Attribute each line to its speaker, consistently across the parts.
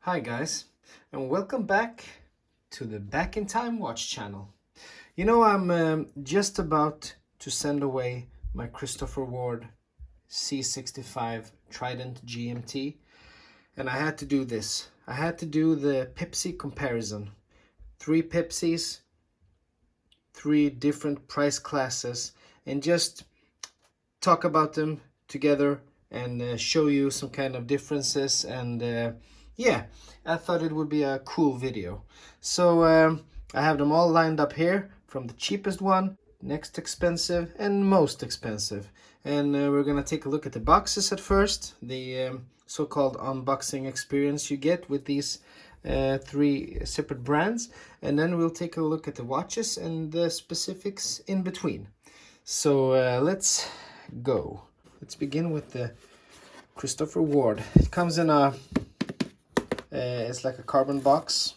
Speaker 1: Hi guys, and welcome back to the Back in Time Watch channel. You know, I'm just about to send away my Christopher Ward C65 Trident GMT, and I had to do this. I had to do the Pepsi comparison. 3 Pepsis, 3 different price classes, and just talk about them together and show you some kind of differences. And yeah, I thought it would be a cool video. So I have them all lined up here, from the cheapest one, next expensive, and most expensive. And we're gonna take a look at the boxes at first, the so-called unboxing experience you get with these 3 separate brands, and then we'll take a look at the watches and the specifics in between. So let's go. Let's begin with the Christopher Ward. It comes in a it's like a carbon box,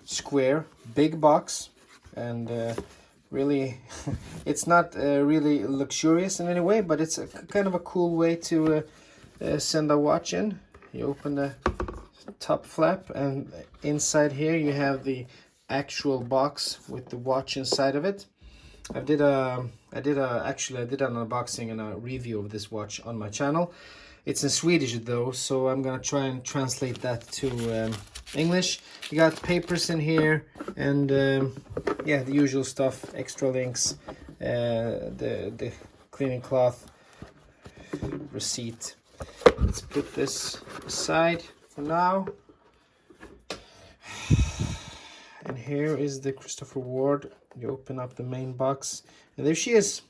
Speaker 1: square, big box, and really it's not really luxurious in any way, but it's a kind of a cool way to send a watch in. You open the top flap, and inside here you have the actual box with the watch inside of it. I did an unboxing and a review of this watch on my channel. It's in Swedish though, so I'm gonna try and translate that to English. You got papers in here, and yeah, the usual stuff, extra links, the cleaning cloth, receipt. Let's put this aside for now. And here is the Christopher Ward. You open up the main box, and there she is.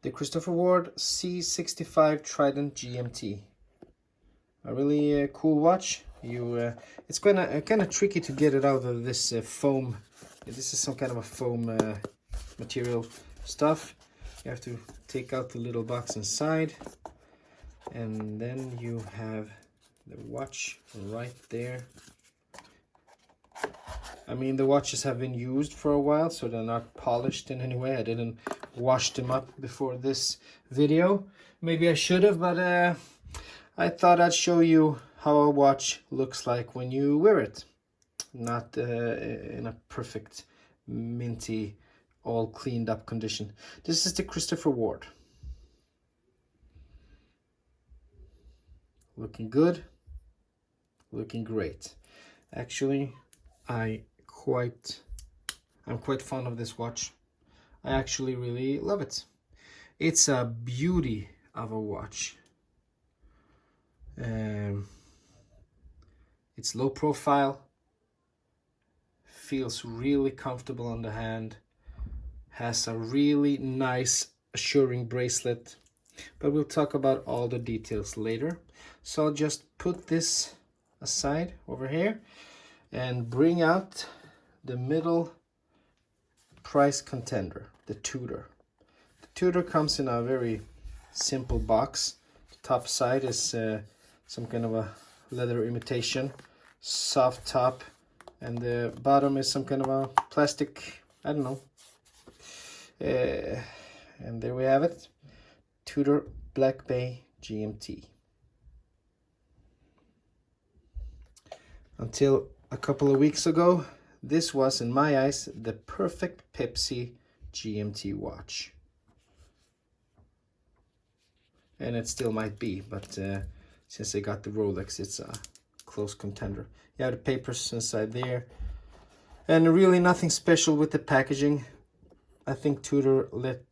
Speaker 1: The Christopher Ward C65 Trident GMT. A really cool watch. It's kind of tricky to get it out of this foam. This is some kind of a foam material stuff. You have to take out the little box inside, and then you have the watch right there. I mean, the watches have been used for a while, so they're not polished in any way. I didn't wash them up before this video. Maybe I should have, but I thought I'd show you how a watch looks like when you wear it. Not in a perfect, minty, all cleaned up condition. This is the Christopher Ward. Looking good, looking great. Actually, I'm quite fond of this watch. I actually really love it. It's a beauty of a watch. It's low profile, feels really comfortable on the hand, has a really nice assuring bracelet, but we'll talk about all the details later. So I'll just put this aside over here and bring out the middle price contender, the Tudor. The Tudor comes in a very simple box. The top side is some kind of a leather imitation, soft top, and the bottom is some kind of a plastic, I don't know. And there we have it, Tudor Black Bay GMT. Until a couple of weeks ago, this was, in my eyes, the perfect Pepsi GMT watch. And it still might be, but since I got the Rolex, it's a close contender. You have the papers inside there. And really nothing special with the packaging. I think Tudor let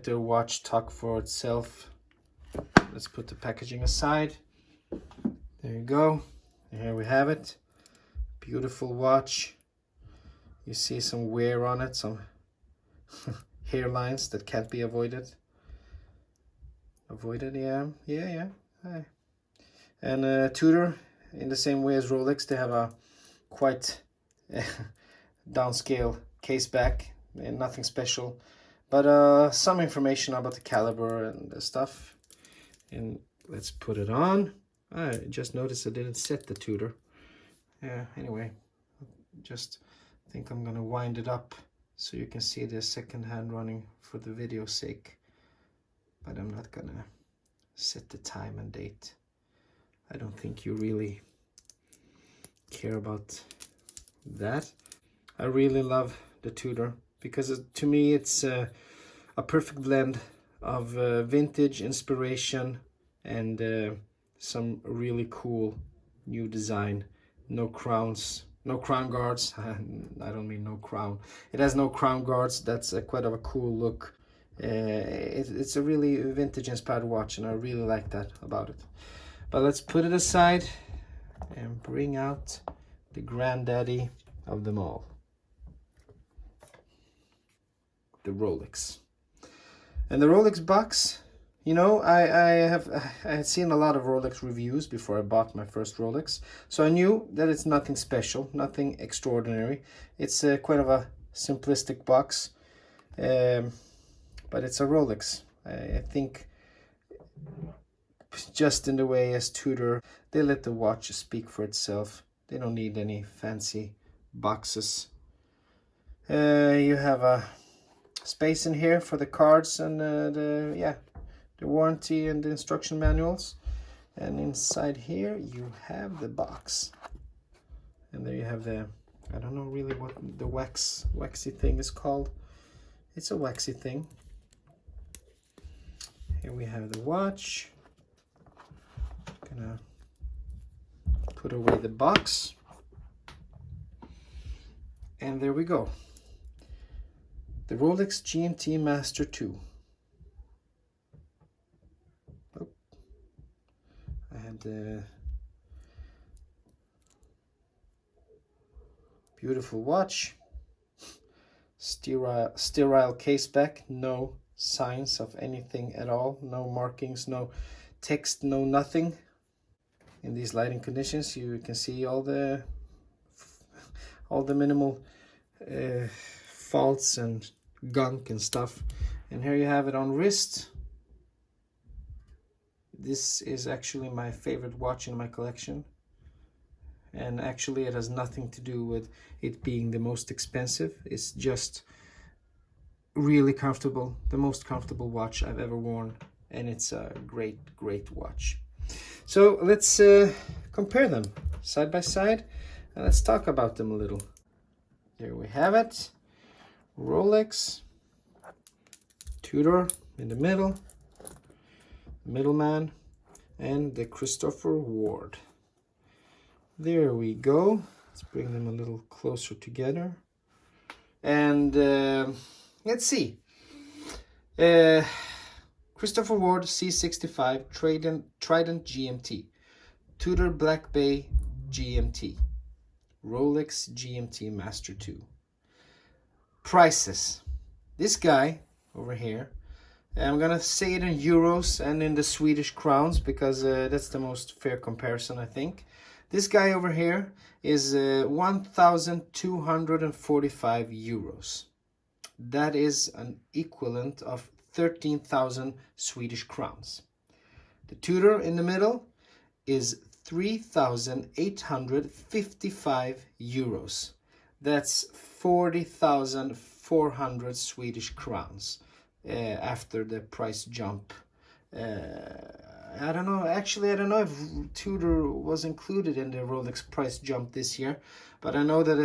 Speaker 1: their watch talk for itself. Let's put the packaging aside. There you go. And here we have it. Beautiful watch. You see some wear on it, some hairlines that can't be avoided. Yeah. Hi. And Tudor, in the same way as Rolex, they have a quite downscale case back, and nothing special, but some information about the caliber and the stuff. And let's put it on. I just noticed I didn't set the Tudor. Yeah, anyway, just think I'm gonna wind it up so you can see the second hand running for the video's sake, but I'm not gonna set the time and date. I don't think you really care about that. I really love the Tudor because to me it's a perfect blend of vintage inspiration and some really cool new design. No crowns, no crown guards. I don't mean no crown. It has no crown guards. That's quite of a cool look. It's a really vintage inspired watch, and I really like that about it. But let's put it aside and bring out the granddaddy of them all, the Rolex. And the Rolex box, you know, I had seen a lot of Rolex reviews before I bought my first Rolex, so I knew that it's nothing special, nothing extraordinary. It's quite of a simplistic box, but it's a Rolex. I think just in the way as Tudor, they let the watch speak for itself. They don't need any fancy boxes. You have a space in here for the cards and the warranty and the instruction manuals. And inside here you have the box. And there you have the, I don't know really what the waxy thing is called. It's a waxy thing. Here we have the watch. Gonna put away the box, and there we go. The Rolex GMT-Master II. Oh, I had the beautiful watch, sterile case back, no signs of anything at all, no markings, no text, no nothing. In these lighting conditions you can see all the minimal faults and gunk and stuff. And here you have it on wrist. This is actually my favorite watch in my collection, and actually it has nothing to do with it being the most expensive. It's just really comfortable, the most comfortable watch I've ever worn, and it's a great watch. So let's compare them side by side, and let's talk about them a little. There we have it. Rolex, Tudor in the middle, middleman, and the Christopher Ward. There we go. Let's bring them a little closer together. And let's see. Christopher Ward C65 Trident GMT, Tudor Black Bay GMT, Rolex GMT-Master II. Prices. This guy over here, I'm gonna say it in euros and in the Swedish crowns because that's the most fair comparison, I think. This guy over here is 1,245 euros. That is an equivalent of 13,000 Swedish crowns. The Tudor in the middle is 3,855 euros. That's 40,400 Swedish crowns after the price jump. I don't know, actually I don't know if Tudor was included in the Rolex price jump this year, but I know that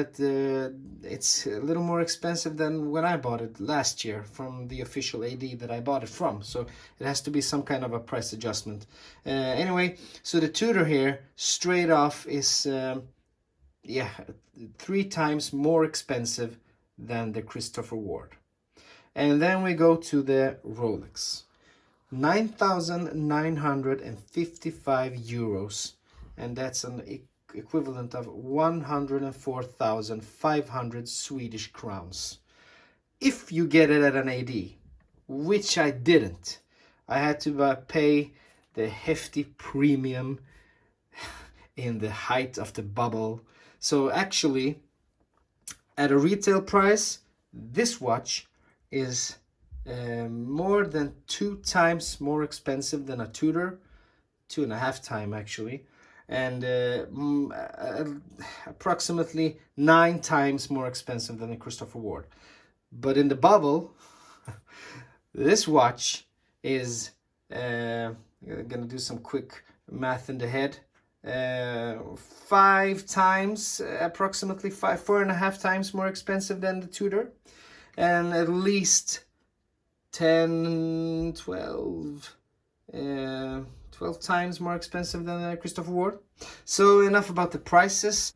Speaker 1: it's a little more expensive than when I bought it last year from the official AD that I bought it from, so it has to be some kind of a price adjustment. Anyway, so the Tudor here straight off is 3 times more expensive than the Christopher Ward. And then we go to the Rolex. 9,955 euros, and that's an equivalent of 104,500 Swedish crowns. If you get it at an AD, which I didn't, I had to pay the hefty premium in the height of the bubble. So actually, at a retail price, this watch is more than 2 times more expensive than a Tudor, 2.5 times actually, and approximately 9 times more expensive than the Christopher Ward. But in the bubble, this watch is, I'm gonna do some quick math in the head, 5 times, approximately 4.5 times more expensive than the Tudor, and at least 10, 12, 12 times more expensive than the Christopher Ward. So enough about the prices.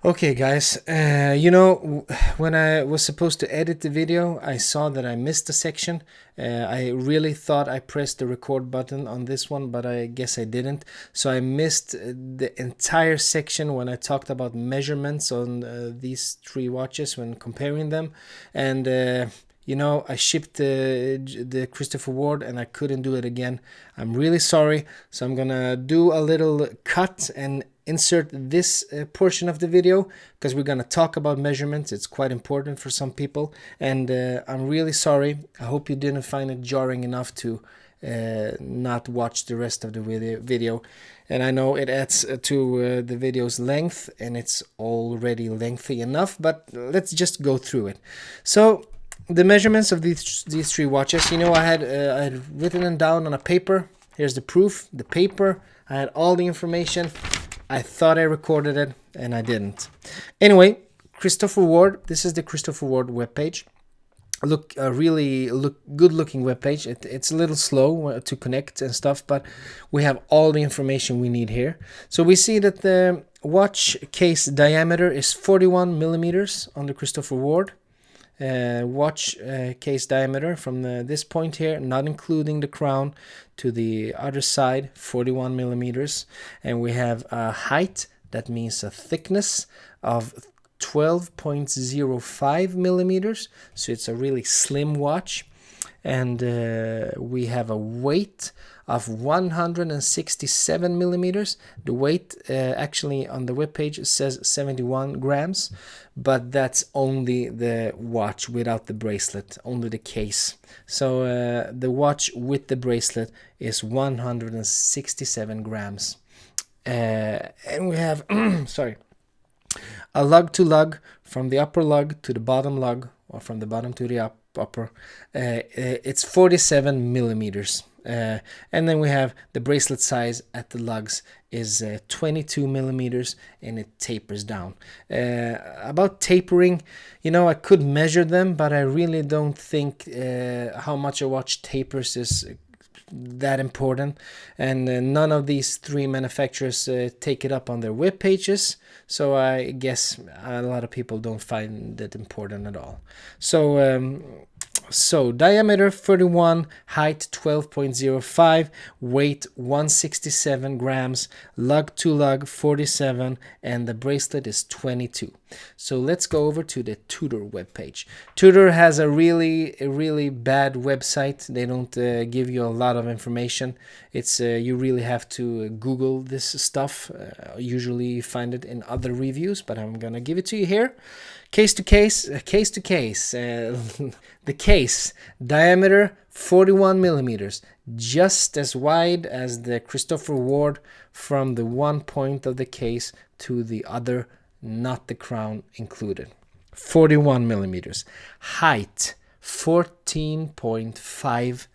Speaker 1: Okay guys, you know, when I was supposed to edit the video, I saw that I missed a section. I really thought I pressed the record button on this one, but I guess I didn't. So I missed the entire section when I talked about measurements on these 3 watches when comparing them. And you know, I shipped the Christopher Ward and I couldn't do it again. I'm really sorry. So I'm gonna do a little cut and insert this portion of the video, because we're going to talk about measurements. It's quite important for some people, and I'm really sorry. I hope you didn't find it jarring enough to not watch the rest of the video. And I know it adds to the video's length, and it's already lengthy enough, but let's just go through it. So the measurements of these 3 watches, you know, I had written them down on a paper. Here's the proof, the paper. I had all the information. I thought I recorded it, and I didn't. Anyway, Christopher Ward. This is the Christopher Ward webpage. Really good looking webpage. It's a little slow to connect and stuff, but we have all the information we need here. So we see that the watch case diameter is 41 millimeters on the Christopher Ward. Watch case diameter from this point here, not including the crown, to the other side, 41 millimeters. And we have a height, that means a thickness of 12.05 millimeters. So it's a really slim watch. And we have a weight of 167 millimeters. The weight actually on the webpage says 71 grams, but that's only the watch without the bracelet, only the case. So the watch with the bracelet is 167 grams. And we have, sorry, a lug to lug, from the upper lug to the bottom lug, or from the bottom to the upper. It's 47 millimeters. And then we have the bracelet size at the lugs is 22 millimeters, and it tapers down. About tapering, you know, I could measure them, but I really don't think how much a watch tapers is that important, and none of these 3 manufacturers take it up on their web pages, so I guess a lot of people don't find it important at all. So diameter 31, height 12.05, weight 167 grams, lug to lug 47, and the bracelet is 22. So let's go over to the Tudor webpage. Tudor has a really bad website. They don't give you a lot of information. It's you really have to Google this stuff. Usually you find it in other reviews, but I'm gonna give it to you here. Case to case, the case diameter 41 millimeters, just as wide as the Christopher Ward from the one point of the case to the other, not the crown included. 41 millimeters. Height 14.5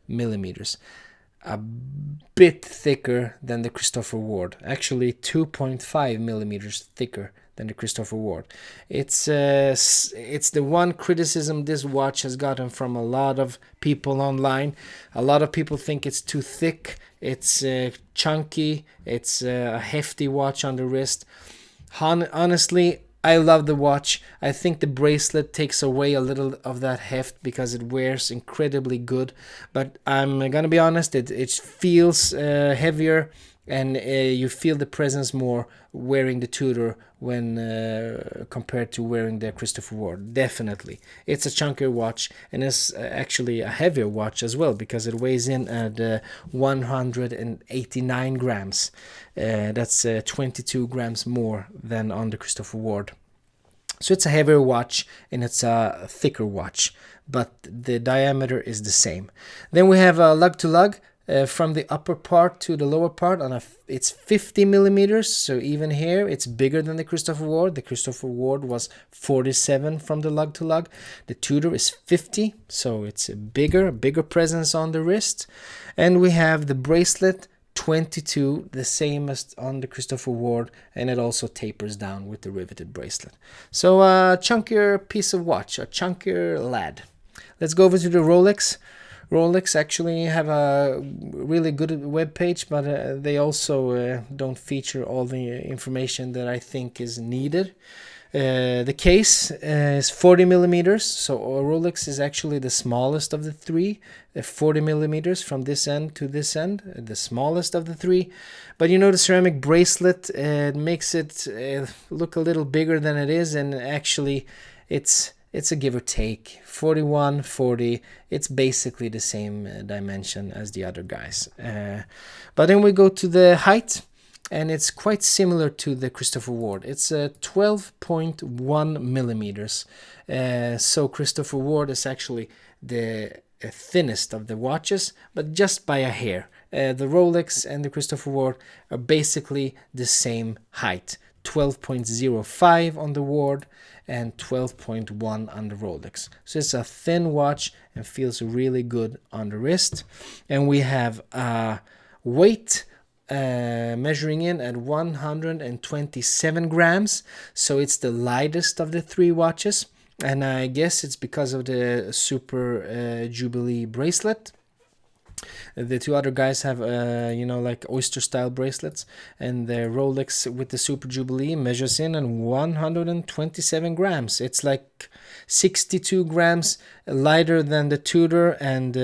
Speaker 1: millimeters. A bit thicker than the Christopher Ward. Actually 2.5 millimeters thicker than the Christopher Ward. It's the one criticism this watch has gotten from a lot of people online. A lot of people think it's too thick, it's chunky, it's a hefty watch on the wrist. Honestly, I love the watch. I think the bracelet takes away a little of that heft because it wears incredibly good. But I'm gonna be honest, it feels heavier, and you feel the presence more wearing the Tudor when compared to wearing the Christopher Ward. Definitely. It's a chunkier watch, and it's actually a heavier watch as well, because it weighs in at 189 grams. That's 22 grams more than on the Christopher Ward. So it's a heavier watch, and it's a thicker watch, but the diameter is the same. Then we have a lug to lug. From the upper part to the lower part, it's 50 millimeters, so even here it's bigger than the Christopher Ward. The Christopher Ward was 47 from the lug to lug. The Tudor is 50, so it's a bigger presence on the wrist. And we have the bracelet 22, the same as on the Christopher Ward, and it also tapers down with the riveted bracelet. So a chunkier piece of watch, a chunkier lad. Let's go over to the Rolex. Rolex actually have a really good web page, but they also don't feature all the information that I think is needed. The case is 40 millimeters, so Rolex is actually the smallest of the three, 40 millimeters from this end to this end, the smallest of the three. But you know, the ceramic bracelet makes it look a little bigger than it is, and actually it's a give or take, 41, 40, it's basically the same dimension as the other guys. But then we go to the height, and it's quite similar to the Christopher Ward. It's 12.1 millimeters. So Christopher Ward is actually the thinnest of the watches, but just by a hair. The Rolex and the Christopher Ward are basically the same height. 12.05 on the Ward and 12.1 on the Rolex. So it's a thin watch and feels really good on the wrist. And we have weight measuring in at 127 grams. So it's the lightest of the three watches. And I guess it's because of the Super Jubilee bracelet. The two other guys have, like oyster style bracelets, and the Rolex with the Super Jubilee measures in at 127 grams. It's like 62 grams lighter than the Tudor and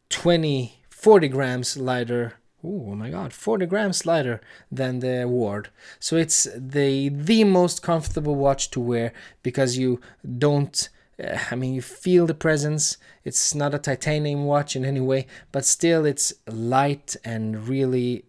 Speaker 1: 40 grams lighter. Oh my God, 40 grams lighter than the Ward. So it's the most comfortable watch to wear because you don't, you feel the presence. It's not a titanium watch in any way, but still it's light and really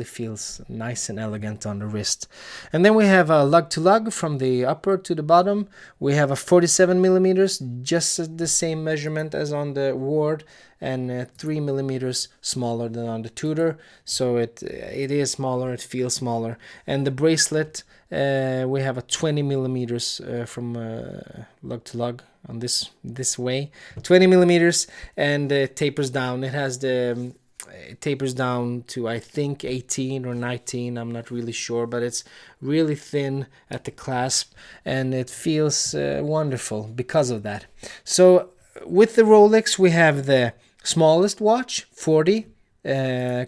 Speaker 1: feels nice and elegant on the wrist. And then we have a lug to lug from the upper to the bottom. We have a 47 millimeters, just the same measurement as on the Ward, and 3 millimeters smaller than on the Tudor. So it is smaller, it feels smaller. And the bracelet, we have a 20 millimeters from lug to lug on this way, 20 millimeters, and tapers down. It tapers down to, I think, 18 or 19, I'm not really sure, but it's really thin at the clasp, and it feels wonderful because of that. So with the Rolex, we have the smallest watch, 40,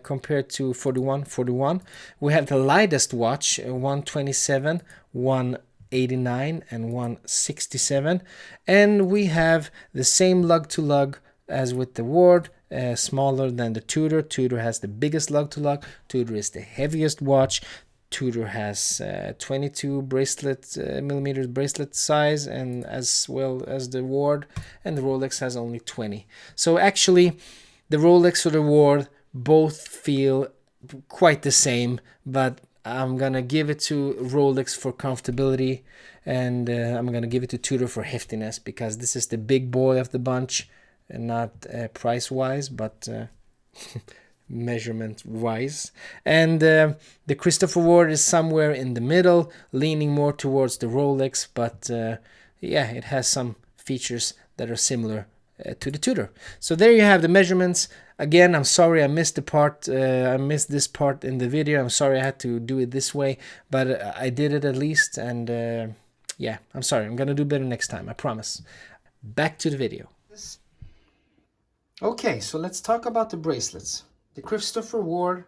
Speaker 1: compared to 41. We have the lightest watch, 127, 189, and 167. And we have the same lug to lug as with the Ward, smaller than the Tudor. Tudor has the biggest lug to lug. Tudor is the heaviest watch. Tudor has 22 millimeters bracelet size, and as well as the Ward, and the Rolex has only 20. So actually, the Rolex or the Ward both feel quite the same, but I'm gonna give it to Rolex for comfortability, and I'm gonna give it to Tudor for heftiness, because this is the big boy of the bunch, and not price-wise, but measurement-wise. And the Christopher Ward is somewhere in the middle, leaning more towards the Rolex, but it has some features that are similar to the Tudor. So there you have the measurements. Again, I'm sorry I missed the part. I missed this part in the video. I'm sorry I had to do it this way, but I did it at least. And I'm sorry. I'm gonna do better next time. I promise. Back to the video. Okay, so let's talk about the bracelets. The Christopher Ward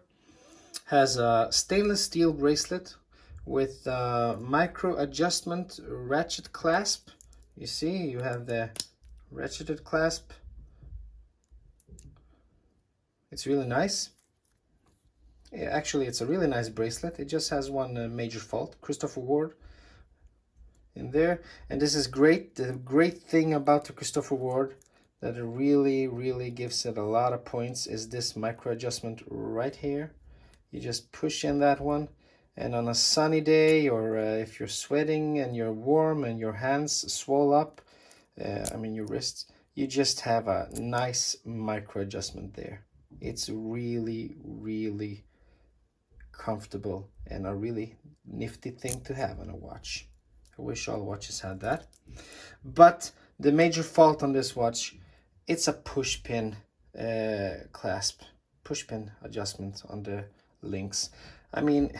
Speaker 1: has a stainless steel bracelet with micro adjustment ratchet clasp. You see, you have the ratcheted clasp. It's really nice. Yeah, actually, it's a really nice bracelet. It just has one major fault, Christopher Ward in there. And this is great. The great thing about the Christopher Ward that it really gives it a lot of points is this micro adjustment right here. You just push in that one, and on a sunny day, or if you're sweating and you're warm and your hands swell up, your wrists, you just have a nice micro adjustment there. It's really comfortable and a really nifty thing to have on a watch. I wish all watches had that. But the major fault on this watch, it's a push pin clasp. push pin adjustment on the links. I mean,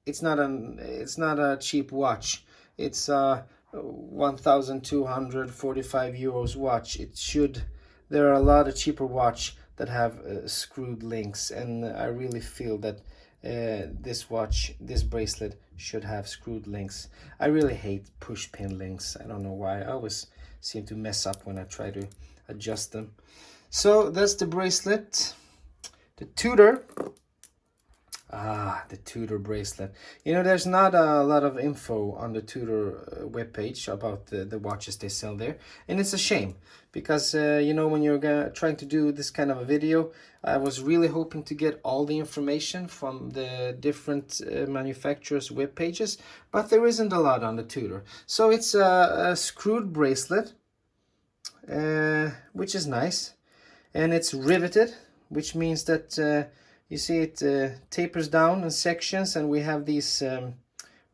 Speaker 1: it's not a cheap watch. It's a 1,245 euros watch. There are a lot of cheaper watch that have screwed links, and I really feel that this bracelet should have screwed links. I really hate push pin links. I don't know why. I always seem to mess up when I try to adjust them. So that's the bracelet. The Tudor. The Tudor bracelet. You know, there's not a lot of info on the Tudor webpage about the watches they sell there. And it's a shame because, you know, when you're trying to do this kind of a video, I was really hoping to get all the information from the different manufacturers' web pages, but there isn't a lot on the Tudor. So it's a screwed bracelet, which is nice. And it's riveted, which means that you see it tapers down in sections, and we have these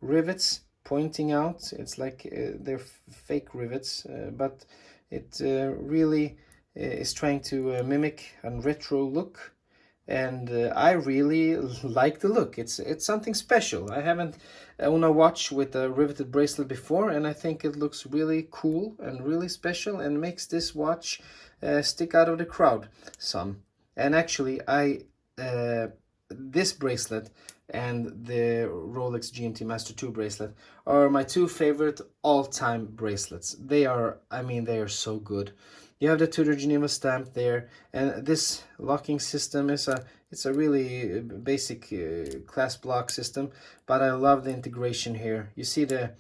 Speaker 1: rivets pointing out. It's like they're fake rivets, but it really is trying to mimic a retro look, and I really like the look. It's something special. I haven't owned a watch with a riveted bracelet before, and I think it looks really cool and really special and makes this watch stick out of the crowd some. And actually, this bracelet and the Rolex GMT-Master II bracelet are my two favorite all-time bracelets. They are, I mean, they are so good. You have the Tudor Geneva stamp there, and this locking system is it's a really basic clasp lock system, but I love the integration here. You see the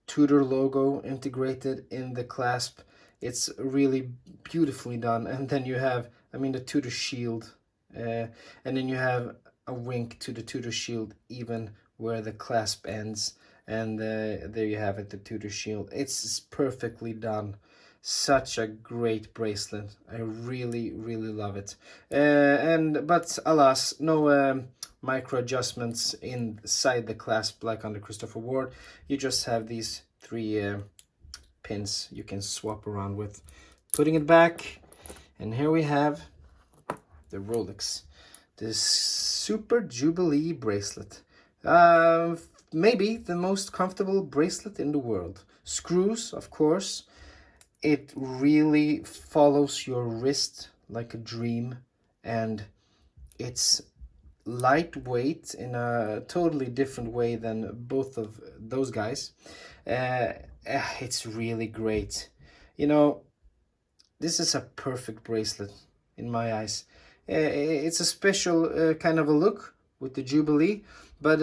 Speaker 1: Tudor logo integrated in the clasp. It's really beautifully done. And then you have, I mean, the Tudor shield, and then you have a wink to the Tudor shield even where the clasp ends, and there you have it, the Tudor shield. It's perfectly done. Such a great bracelet. I really love it. But alas, no micro adjustments inside the clasp like on the Christopher Ward. You just have these three pins you can swap around with. Putting it back, and here we have the Rolex, this Super Jubilee bracelet. Maybe the most comfortable bracelet in the world. Screws, of course. It really follows your wrist like a dream, and it's lightweight in a totally different way than both of those guys. It's really great. You know, this is a perfect bracelet in my eyes. It's a special kind of a look with the Jubilee, but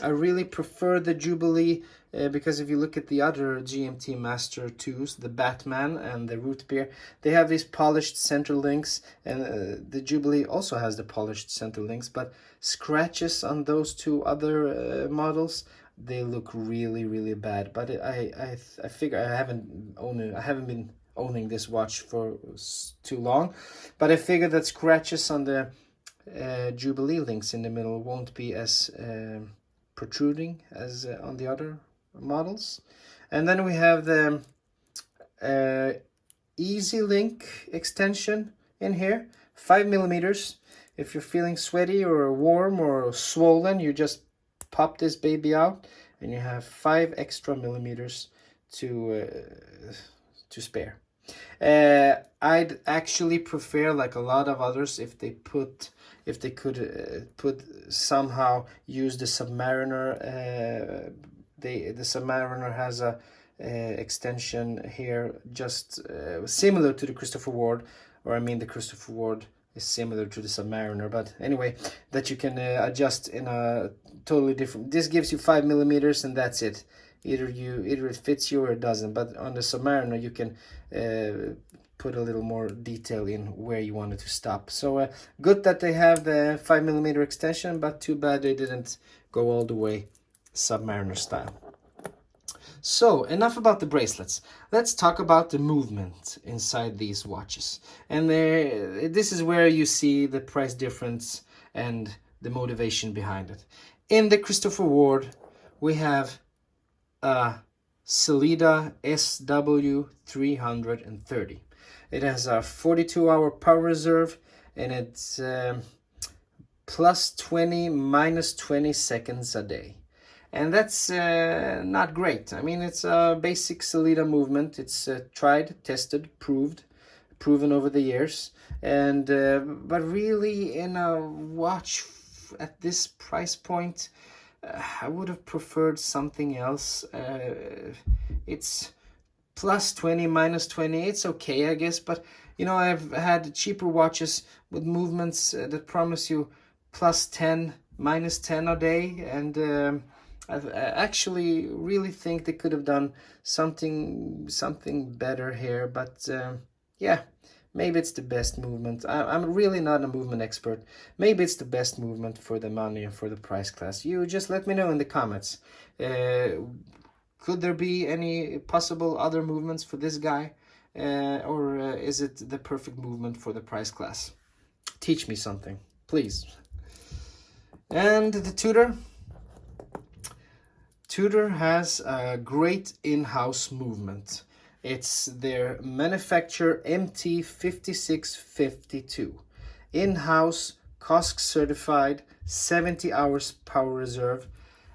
Speaker 1: I really prefer the Jubilee because if you look at the other GMT Master IIs, the Batman and the Root Beer, they have these polished center links, and the Jubilee also has the polished center links, but scratches on those two other models, they look really bad. But I figure I haven't been owning this watch for too long, but I figured that scratches on the Jubilee links in the middle won't be as protruding as on the other models. And then we have the Easy Link extension in here, 5mm. If you're feeling sweaty or warm or swollen, you just pop this baby out and you have 5 extra millimeters to spare. I'd actually prefer, like a lot of others, if they could somehow use the Submariner. The Submariner has a extension here just similar to the Christopher Ward, or I mean the Christopher Ward is similar to the Submariner, but anyway, that you can adjust in a totally different. This gives you 5mm and that's it. Either it fits you or it doesn't. But on the Submariner you can put a little more detail in where you want it to stop. So good that they have the 5mm extension, but too bad they didn't go all the way Submariner style. So enough about the bracelets. Let's talk about the movement inside these watches. And this is where you see the price difference and the motivation behind it. In the Christopher Ward, we have a Sellita SW330. It has a 42-hour power reserve, and it's plus 20, minus 20 seconds a day. And that's not great. I mean, it's a basic Sellita movement. It's tried, tested, proven over the years. And but really, in a watch at this price point, I would have preferred something else. It's plus 20, minus 20. It's okay, I guess. But you know, I've had cheaper watches with movements that promise you plus 10, minus 10 a day, and I actually really think they could have done something better here. But yeah, maybe it's the best movement. I'm really not a movement expert. Maybe it's the best movement for the money and for the price class. You just let me know in the comments. Could there be any possible other movements for this guy? Or is it the perfect movement for the price class? Teach me something, please. And the Tudor. Tudor has a great in-house movement. It's their manufacturer MT5652. In-house, COSC certified, 70 hours power reserve,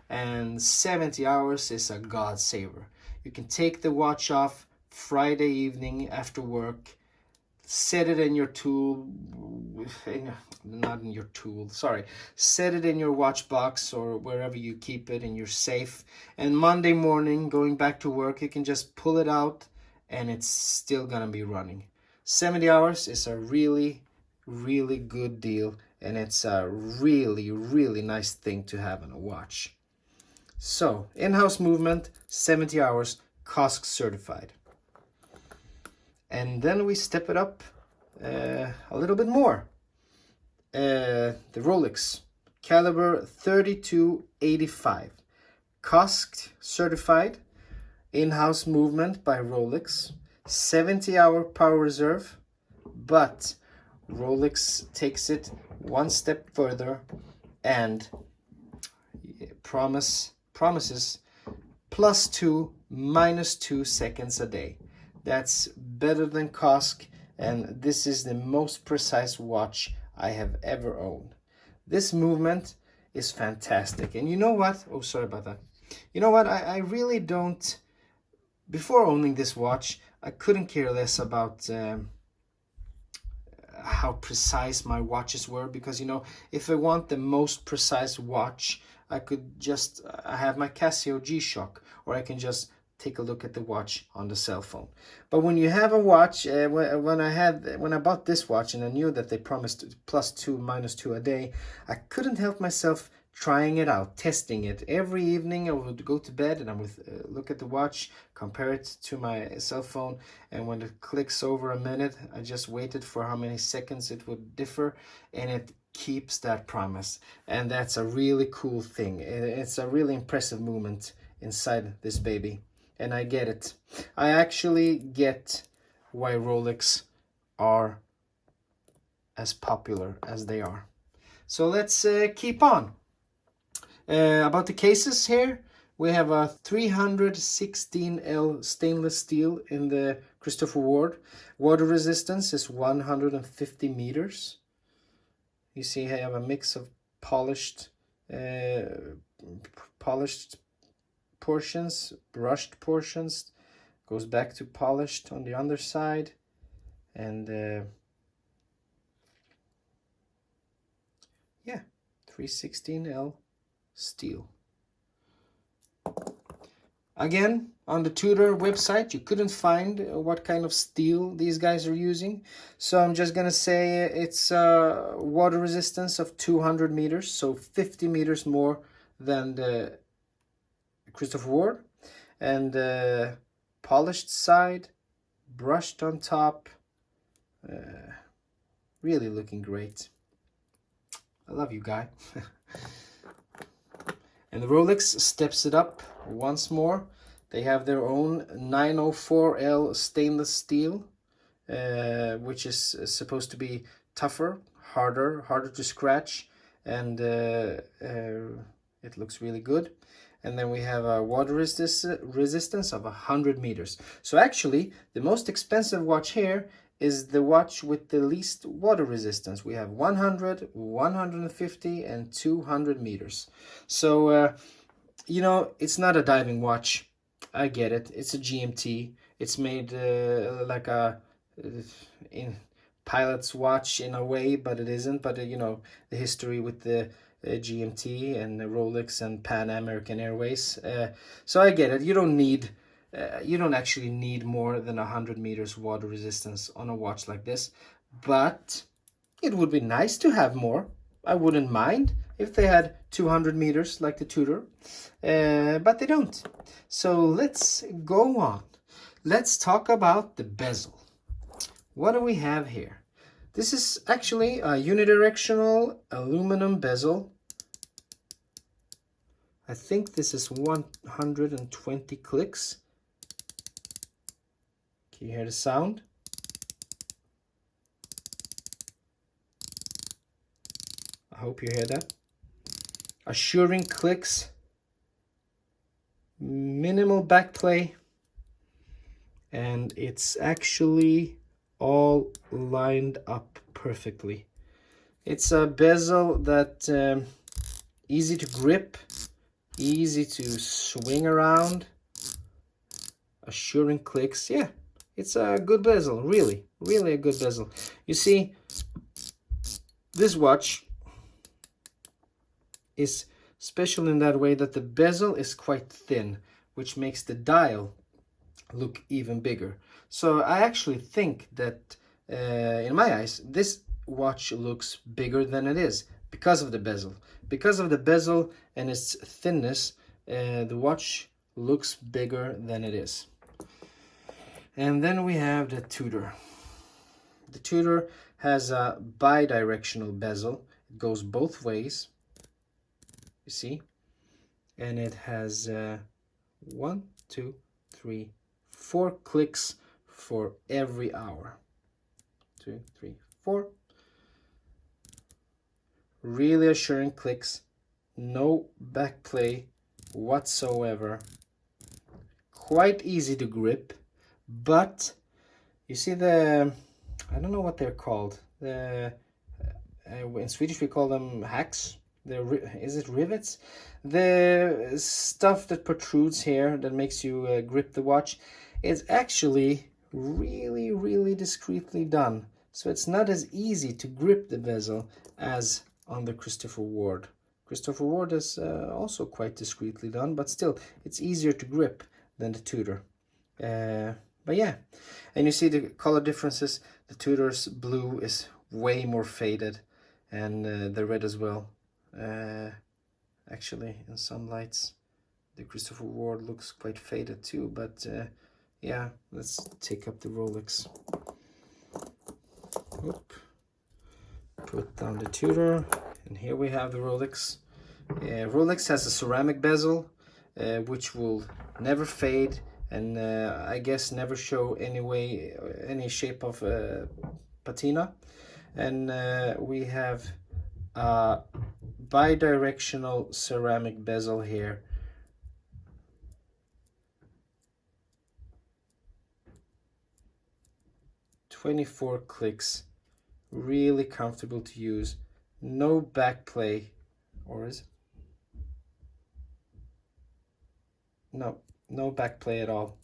Speaker 1: and 70 hours is a god saver. You can take the watch off Friday evening after work, set it in your tool, not in your tool, sorry, set it in your watch box or wherever you keep it in your safe, and Monday morning going back to work you can just pull it out and it's still gonna be running. 70 hours is a really good deal, and it's a really nice thing to have on a watch. So in-house movement, 70 hours, COSC certified. And then we step it up a little bit more. The Rolex caliber 3285, COSC certified, in-house movement by Rolex, 70-hour power reserve, but Rolex takes it one step further and promises plus 2, minus 2 seconds a day. That's better than COSC, and this is the most precise watch I have ever owned. This movement is fantastic. And you know what? Oh, sorry about that. You know what? I really don't... Before owning this watch, I couldn't care less about how precise my watches were, because, you know, if I want the most precise watch, I could just... I have my Casio G-Shock, or I can just take a look at the watch on the cell phone. But when you have a watch, when I bought this watch and I knew that they promised plus 2, minus 2 a day, I couldn't help myself trying it out, testing it. Every evening I would go to bed and I would look at the watch, compare it to my cell phone, and when it clicks over a minute, I just waited for how many seconds it would differ, and it keeps that promise. And that's a really cool thing. It's a really impressive movement inside this baby. And I get it. I actually get why Rolex are as popular as they are. So let's keep on. About the cases here, we have a 316L stainless steel in the Christopher Ward. Water resistance is 150 meters. You see I have a mix of polished portions, brushed portions, goes back to polished on the underside, and yeah, 316L steel. Again, on the Tudor website, you couldn't find what kind of steel these guys are using, so I'm just gonna say it's water resistance of 200 meters, so 50 meters more than the Christopher Ward, and polished side, brushed on top, really looking great. I love you, guy. And the Rolex steps it up once more. They have their own 904L stainless steel, which is supposed to be tougher, harder to scratch, and it looks really good. And then we have a water resistance of 100 meters. So actually, the most expensive watch here is the watch with the least water resistance. We have 100, 150, and 200 meters. So, you know, it's not a diving watch. I get it. It's a GMT. It's made like a in pilot's watch in a way, but it isn't. But you know, the history with the GMT and the Rolex and Pan American Airways. So I get it. You don't need. You don't actually need more than 100 meters water resistance on a watch like this, but it would be nice to have more. I wouldn't mind if they had 200 meters like the Tudor, but they don't. So let's go on. Let's talk about the bezel. What do we have here? This is actually a unidirectional aluminum bezel. I think this is 120 clicks. Can you hear the sound? I hope you hear that. Assuring clicks. Minimal backplay. And it's actually all lined up perfectly. It's a bezel that easy to grip, easy to swing around. Assuring clicks. Yeah. It's a good bezel, really a good bezel. You see, this watch is special in that way that the bezel is quite thin, which makes the dial look even bigger. So I actually think that, in my eyes, this watch looks bigger than it is because of the bezel. Because of the bezel and its thinness, the watch looks bigger than it is. And then we have the Tudor. The Tudor has a bi-directional bezel. It goes both ways, you see. And it has 1, 2, 3, 4 clicks for every hour. 2, 3, 4. Really assuring clicks. No backplay whatsoever. Quite easy to grip. But you see the, I don't know what they're called. The in Swedish we call them hacks. Is it rivets? The stuff that protrudes here that makes you grip the watch. It's actually really discreetly done. So it's not as easy to grip the bezel as on the Christopher Ward. Christopher Ward is also quite discreetly done, but still it's easier to grip than the Tudor. But yeah, and you see the color differences. The Tudor's blue is way more faded, and the red as well. Actually, in some lights, the Christopher Ward looks quite faded too. But yeah, let's take up the Rolex. Oop. Put down the Tudor, and here we have the Rolex. Rolex has a ceramic bezel, which will never fade. And I guess never show any shape of patina. And we have a bi-directional ceramic bezel here. "24 clicks, really comfortable to use. No backplay, or is it? No backplay at all.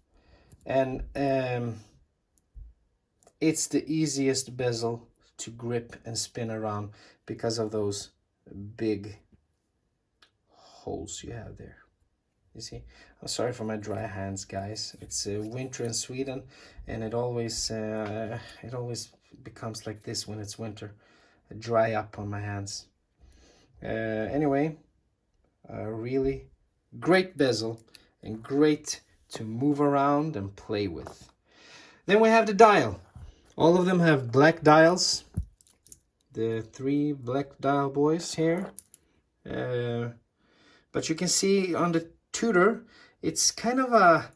Speaker 1: And it's the easiest bezel to grip and spin around because of those big holes you have there. You see, I'm sorry for my dry hands, guys. It's winter in Sweden, and it always becomes like this when it's winter. I dry up on my hands. Anyway, a really great bezel and great to move around and play with. Then we have the dial. All of them have black dials. The 3 black dial boys here. But you can see on the Tudor, it's kind of a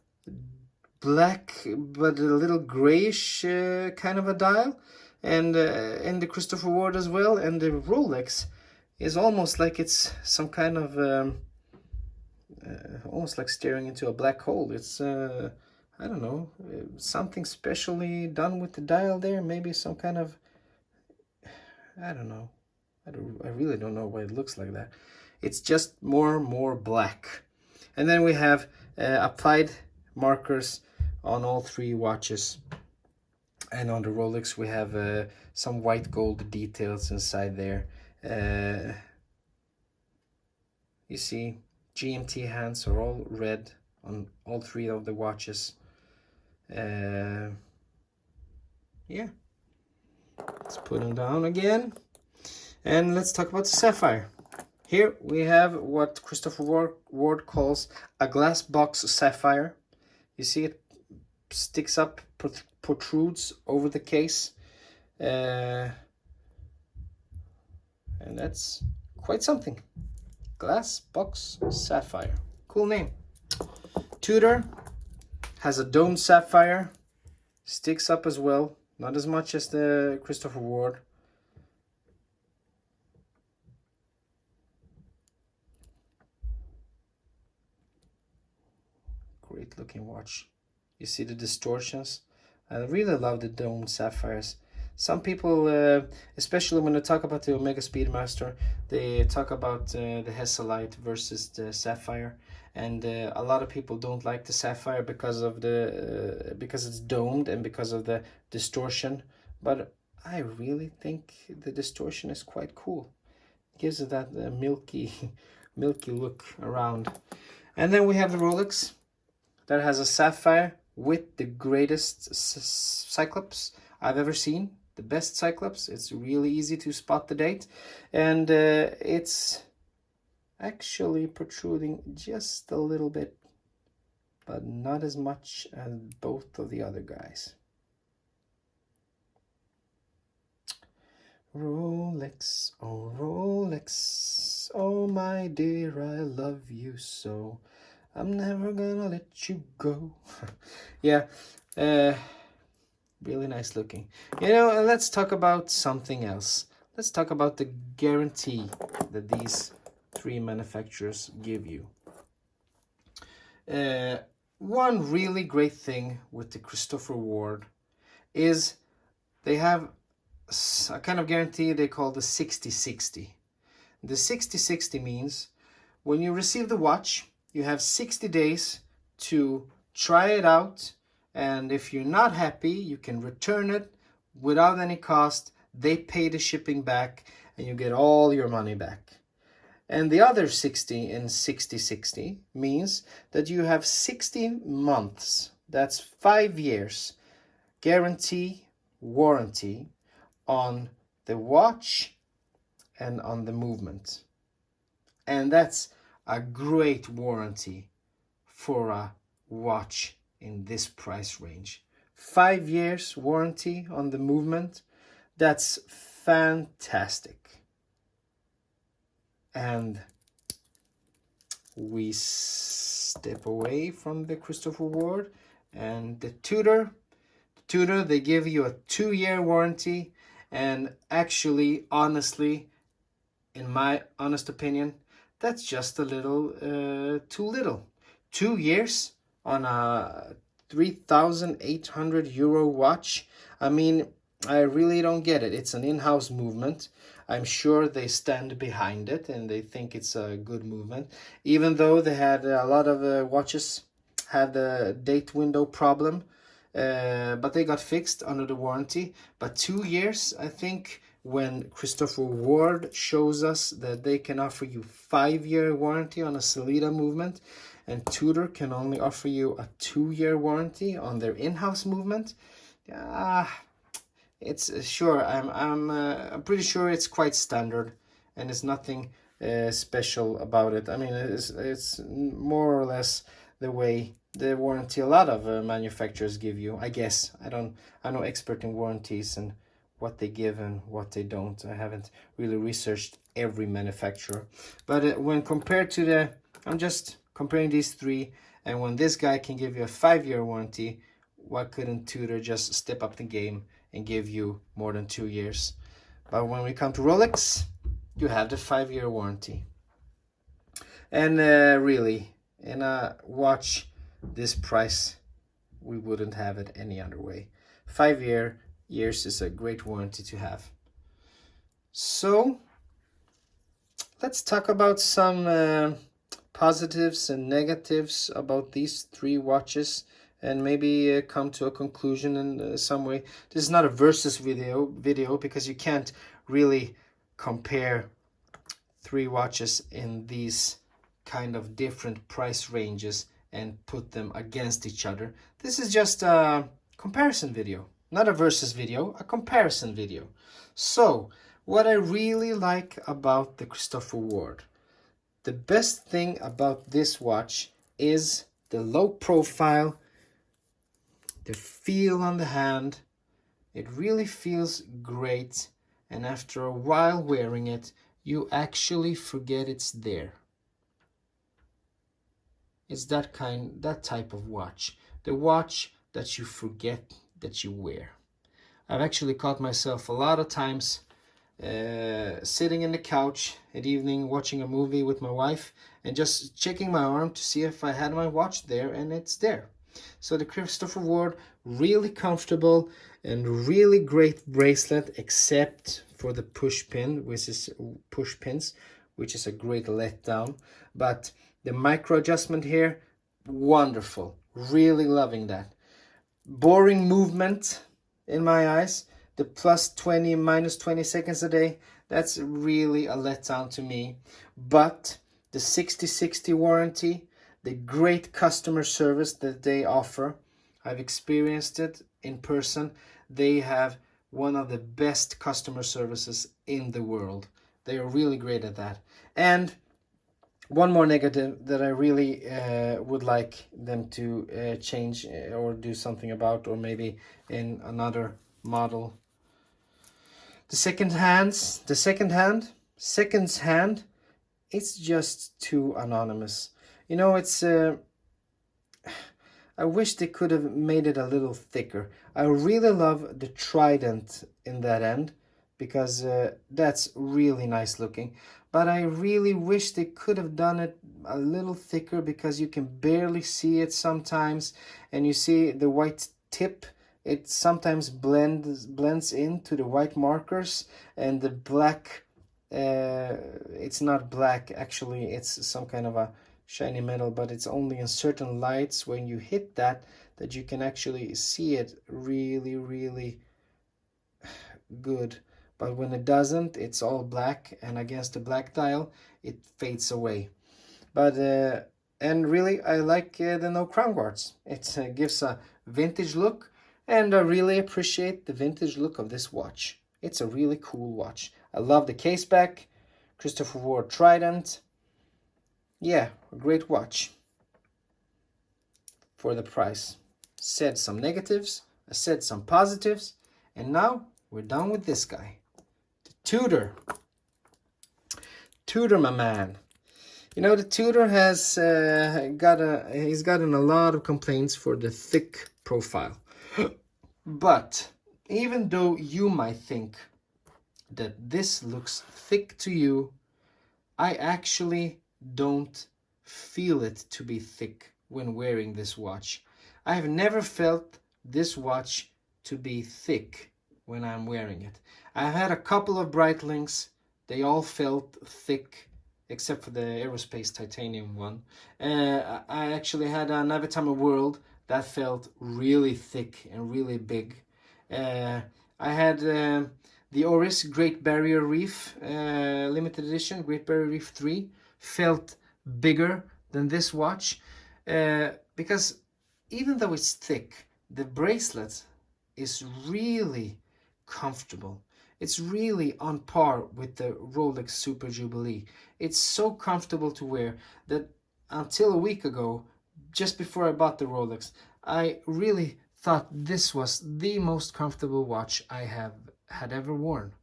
Speaker 1: black but a little grayish kind of a dial. And the Christopher Ward as well. And the Rolex is almost like it's some kind of almost like staring into a black hole. It's I I don't know, something specially done with the dial there. Maybe some kind of, I don't know. I really don't know why it looks like that. It's just more black. And then we have applied markers on all three watches. And on the Rolex we have some white gold details inside there. You see, GMT hands are all red on all three of the watches. Yeah, let's put them down again. And let's talk about the sapphire. Here we have what Christopher Ward calls a glass box sapphire. You see it sticks up, protrudes over the case. And that's quite something. Glass box sapphire. Cool name. Tudor has a domed sapphire. Sticks up as well. Not as much as the Christopher Ward. Great looking watch. You see the distortions. I really love the domed sapphires. Some people, especially when they talk about the Omega Speedmaster, they talk about the Hesalite versus the sapphire, and a lot of people don't like the sapphire because of the because it's domed and because of the distortion. But I really think the distortion is quite cool. It gives it that milky look around. And then we have the Rolex that has a sapphire with the greatest cyclops I've ever seen. The best cyclops. It's really easy to spot the date, and it's actually protruding just a little bit, but not as much as both of the other guys. Rolex, oh my dear, I love you so. I'm never gonna let you go. Yeah, really nice looking. You know, let's talk about something else. Let's talk about the guarantee that these three manufacturers give you. One really great thing with the Christopher Ward is they have a kind of guarantee they call the 60/60. The 60/60 means when you receive the watch, you have 60 days to try it out, and if you're not happy, you can return it without any cost. They pay the shipping back, and you get all your money back. And the other 60 in 60/60 means that you have 60 months, that's 5 years, guarantee, warranty on the watch and on the movement. And that's a great warranty for a watch in this price range. 5 years warranty on the movement. That's fantastic. And we step away from the Christopher Ward and the Tudor. Tudor, they give you a 2-year warranty, and actually, honestly, in my honest opinion, that's just a little too little. 2 years on a 3,800 euro watch. I mean, I really don't get it. It's an in-house movement. I'm sure they stand behind it and they think it's a good movement. Even though they had a lot of watches had a date window problem, but they got fixed under the warranty. But 2 years, I think, when Christopher Ward shows us that they can offer you 5-year warranty on a Sellita movement, and Tudor can only offer you a 2-year warranty on their in-house movement. It's sure I'm pretty sure it's quite standard, and it's nothing special about it. I mean, it's more or less the way the warranty a lot of manufacturers give you. I guess I'm no expert in warranties and what they give and what they don't. I haven't really researched every manufacturer, but when compared to I'm just comparing these three, and when this guy can give you a 5-year warranty, why couldn't Tudor just step up the game and give you more than 2 years? But when we come to Rolex, you have the 5-year warranty. And really, in a watch this price, we wouldn't have it any other way. 5 years is a great warranty to have. So let's talk about some positives and negatives about these three watches, and maybe come to a conclusion in some way. This is not a versus video because you can't really compare three watches in these kind of different price ranges and put them against each other. This is just a comparison video, not a versus video, a comparison video. So what I really like about the Christopher Ward, the best thing about this watch is the low profile, the feel on the hand. It really feels great, and after a while wearing it, you actually forget it's there. It's that type of watch. The watch that you forget that you wear. I've actually caught myself a lot of times sitting in the couch at evening watching a movie with my wife and just checking my arm to see if I had my watch there, and it's there. So the Christopher Ward, really comfortable and really great bracelet, except for the push pins, which is a great letdown. But the micro adjustment here, wonderful. Really loving that. Boring movement in my eyes. The +20, -20 seconds a day, that's really a letdown to me. But the 60/60 warranty, the great customer service that they offer, I've experienced it in person. They have one of the best customer services in the world. They are really great at that. And one more negative that I really would like them to change or do something about, or maybe in another model. The second hand, it's just too anonymous. You know, it's I wish they could have made it a little thicker. I really love the trident in that end, because that's really nice looking. But I really wish they could have done it a little thicker, because you can barely see it sometimes, and you see the white tip. It sometimes blends into the white markers, and the black, it's not black actually, it's some kind of a shiny metal, but it's only in certain lights when you hit that you can actually see it really, really good. But when it doesn't, it's all black, and against the black dial, it fades away. But and really, I like the no crown guards. It gives a vintage look, and I really appreciate the vintage look of this watch. It's a really cool watch. I love the case back, Christopher Ward trident. Yeah, a great watch for the price. Said some negatives, I said some positives, and now we're done with this guy. The Tudor. Tudor, my man. You know, the Tudor has he's gotten a lot of complaints for the thick profile. But even though you might think that this looks thick to you, I actually don't feel it to be thick when wearing this watch. I have never felt this watch to be thick when I'm wearing it. I've had a couple of Breitlings. They all felt thick, except for the Aerospace titanium one. I actually had a Navitimer World that felt really thick and really big. I had the Oris Great Barrier Reef limited edition, Great Barrier Reef 3, felt bigger than this watch, because even though it's thick, the bracelet is really comfortable. It's really on par with the Rolex Super Jubilee. It's so comfortable to wear that until a week ago, just before I bought the Rolex, I really thought this was the most comfortable watch I had ever worn.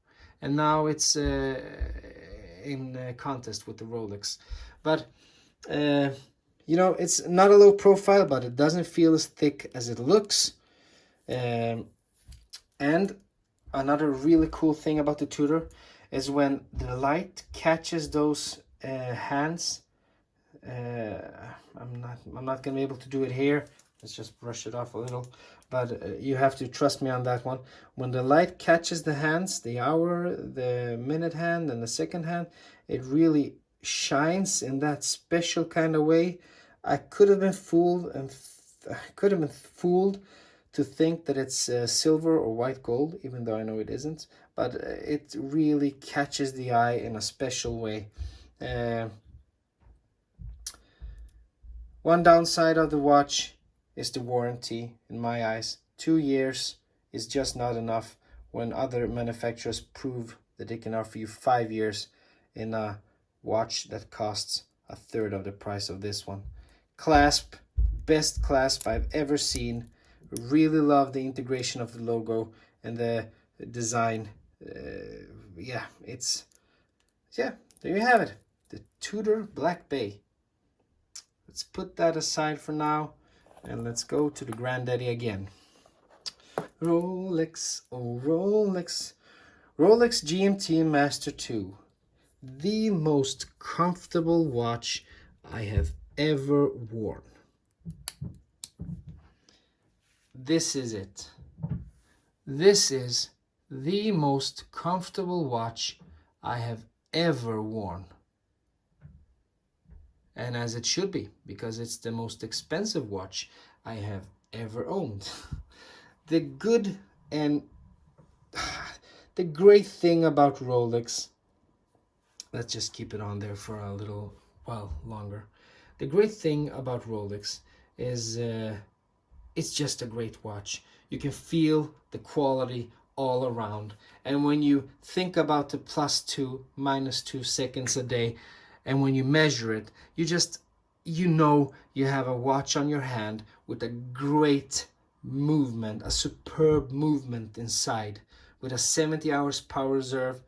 Speaker 1: And now it's in contest with the Rolex. But you know, it's not a low profile, but it doesn't feel as thick as it looks. And another really cool thing about the Tudor is when the light catches those hands. I'm not gonna be able to do it here, Let's just brush it off a little, but you have to trust me on that one. When the light catches the hands, the hour, the minute hand, and the second hand, it really shines in that special kind of way. I could have been fooled, and to think that it's silver or white gold, even though I know it isn't. But it really catches the eye in a special way. One downside of the watch is the warranty, in my eyes. 2 years is just not enough when other manufacturers prove that they can offer you 5 years in a watch that costs a third of the price of this one. Clasp, best clasp I've ever seen. Really love the integration of the logo and the design. Yeah, there you have it. The Tudor Black Bay. Let's put that aside for now, and let's go to the granddaddy again. Rolex, oh Rolex. Rolex GMT-Master II. The most comfortable watch I have ever worn. This is it. This is the most comfortable watch I have ever worn. And as it should be, because it's the most expensive watch I have ever owned. The good and the great thing about Rolex, let's just keep it on there for a little while longer. The great thing about Rolex is it's just a great watch. You can feel the quality all around. And when you think about the +2, -2 seconds a day, and when you measure it, you know you have a watch on your hand with a great movement, a superb movement inside, with a 70 hours power reserve.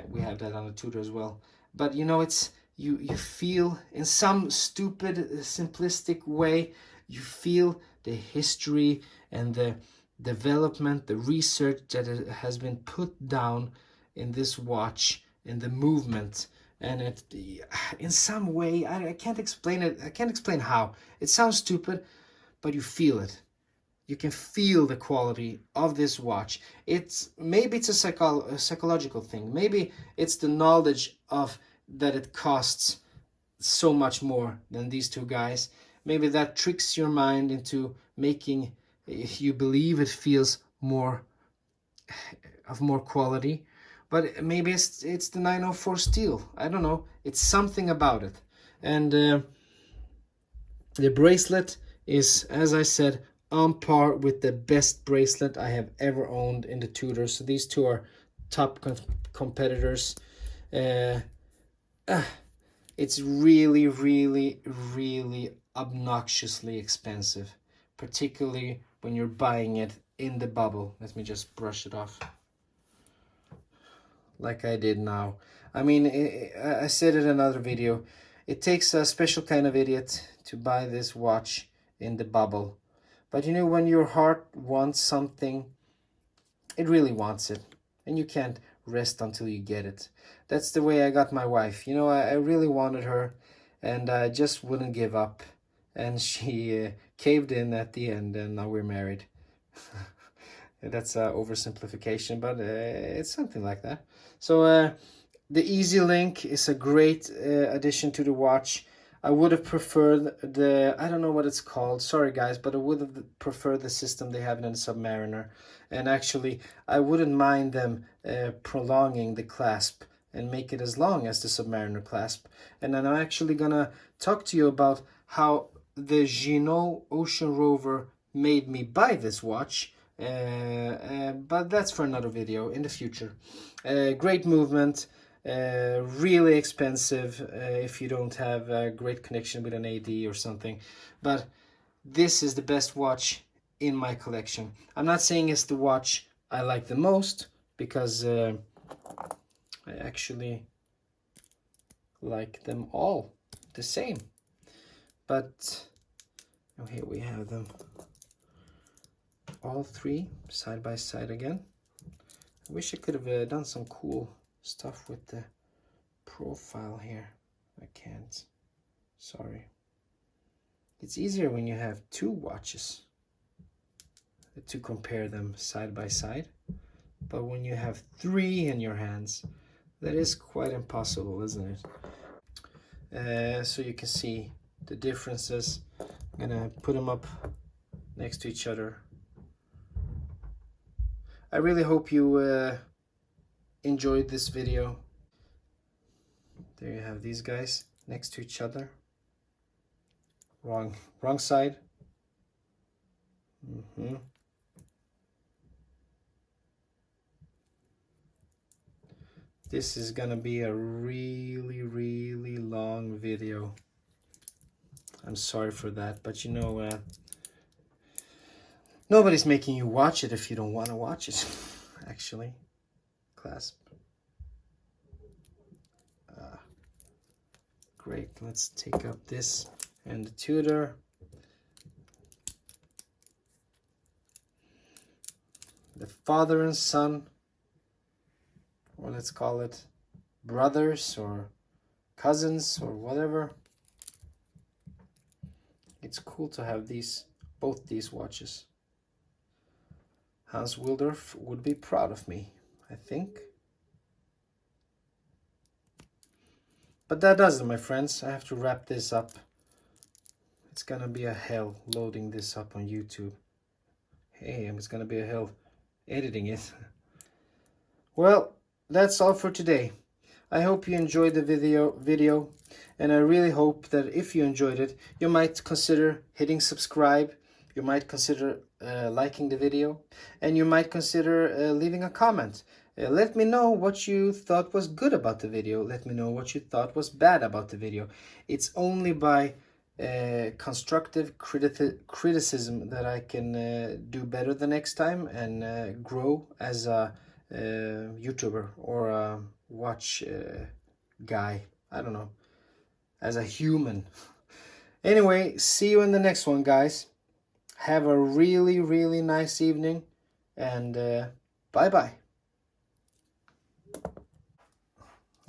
Speaker 1: We have that on the Tudor as well. But you know, it's you feel, in some stupid, simplistic way, you feel the history and the development, the research that has been put down in this watch, in the movement. And it, in some way, I can't explain it. I can't explain how. It sounds stupid, but you feel it. You can feel the quality of this watch. Maybe it's a psychological thing. Maybe it's the knowledge of that it costs so much more than these two guys. Maybe that tricks your mind into making you believe it feels more quality. But maybe it's the 904 steel. I don't know. It's something about it. And the bracelet is, as I said, on par with the best bracelet I have ever owned in the Tudor. So these two are top competitors. It's really, really, really obnoxiously expensive, particularly when you're buying it in the bubble. Let me just brush it off like I did now. I mean, I said it in another video. It takes a special kind of idiot to buy this watch in the bubble. But you know, when your heart wants something, it really wants it. And you can't rest until you get it. That's the way I got my wife. You know, I really wanted her, and I just wouldn't give up. And she caved in at the end, and now we're married. That's an oversimplification, but it's something like that. So the Easy Link is a great addition to the watch. I would have preferred I don't know what it's called, sorry guys, but I would have preferred the system they have in the Submariner. And actually, I wouldn't mind them prolonging the clasp and make it as long as the Submariner clasp. And then I'm actually gonna talk to you about how the Gino Ocean Rover made me buy this watch. But that's for another video in the future. Great movement, really expensive if you don't have a great connection with an AD or something, but this is the best watch in my collection. I'm not saying it's the watch I like the most, because I actually like them all the same, but here we have them. All three side by side again. I wish I could have done some cool stuff with the profile here. I can't. Sorry. It's easier when you have two watches to compare them side by side. But when you have three in your hands, that is quite impossible, isn't it? So you can see the differences. I'm gonna put them up next to each other. I really hope you enjoyed this video. There you have these guys next to each other. Wrong side. This is gonna be a really long video. I'm sorry for that, but you know, nobody's making you watch it if you don't want to watch it. Actually, clasp. Great, let's take up this and the Tudor. The father and son, or let's call it brothers or cousins or whatever. It's cool to have both these watches. Hans Wildorf would be proud of me, I think. But that does it, my friends. I have to wrap this up. It's gonna be a hell loading this up on YouTube. Hey, it's gonna be a hell editing it. Well, that's all for today. I hope you enjoyed the video, and I really hope that if you enjoyed it, you might consider hitting subscribe, you might consider liking the video, and you might consider leaving a comment. Let me know what you thought was good about the video. Let me know what you thought was bad about the video. It's only by constructive criticism that I can do better the next time and grow as a YouTuber or a watch guy. I don't know, as a human. Anyway, see you in the next one, guys. Have a really nice evening, and bye-bye.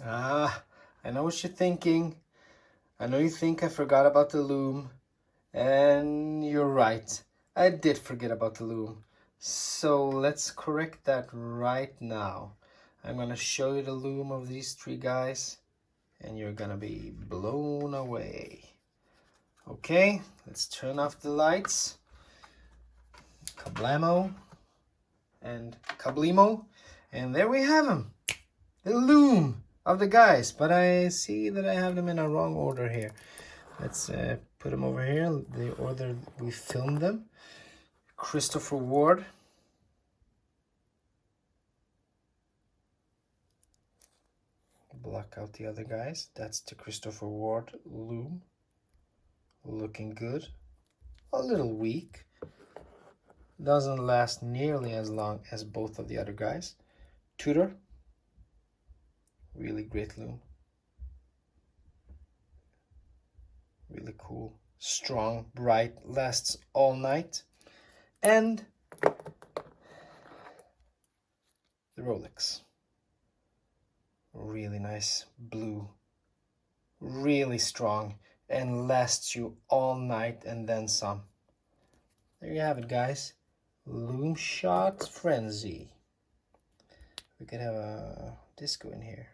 Speaker 1: I know what you're thinking. I know you think I forgot about the Lume, and you're right. I did forget about the Lume. So let's correct that right now. I'm gonna show you the Lume of these three guys, and you're gonna be blown away. Okay, let's turn off the lights. Kablamo and kablimo, and there we have them, the Lume of the guys. But I see that I have them in a wrong order here. Let's put them over here, the order we filmed them. Christopher Ward, block out the other guys. That's the Christopher Ward Lume, looking good, a little weak, doesn't last nearly as long as both of the other guys. Tudor, really great Lume, really cool, strong, bright, lasts all night. And the Rolex, really nice blue, really strong, and lasts you all night and then some. There you have it, guys. Lume Shot Frenzy. We could have a disco in here.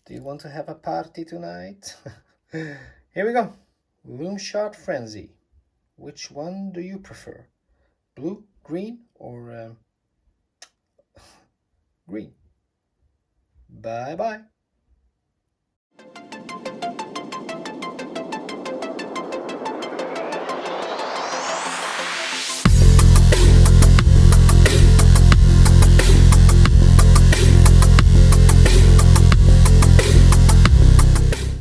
Speaker 1: Do you want to have a party tonight? Here we go. Lume Shot Frenzy. Which one do you prefer? Blue, green, or green? Bye-bye.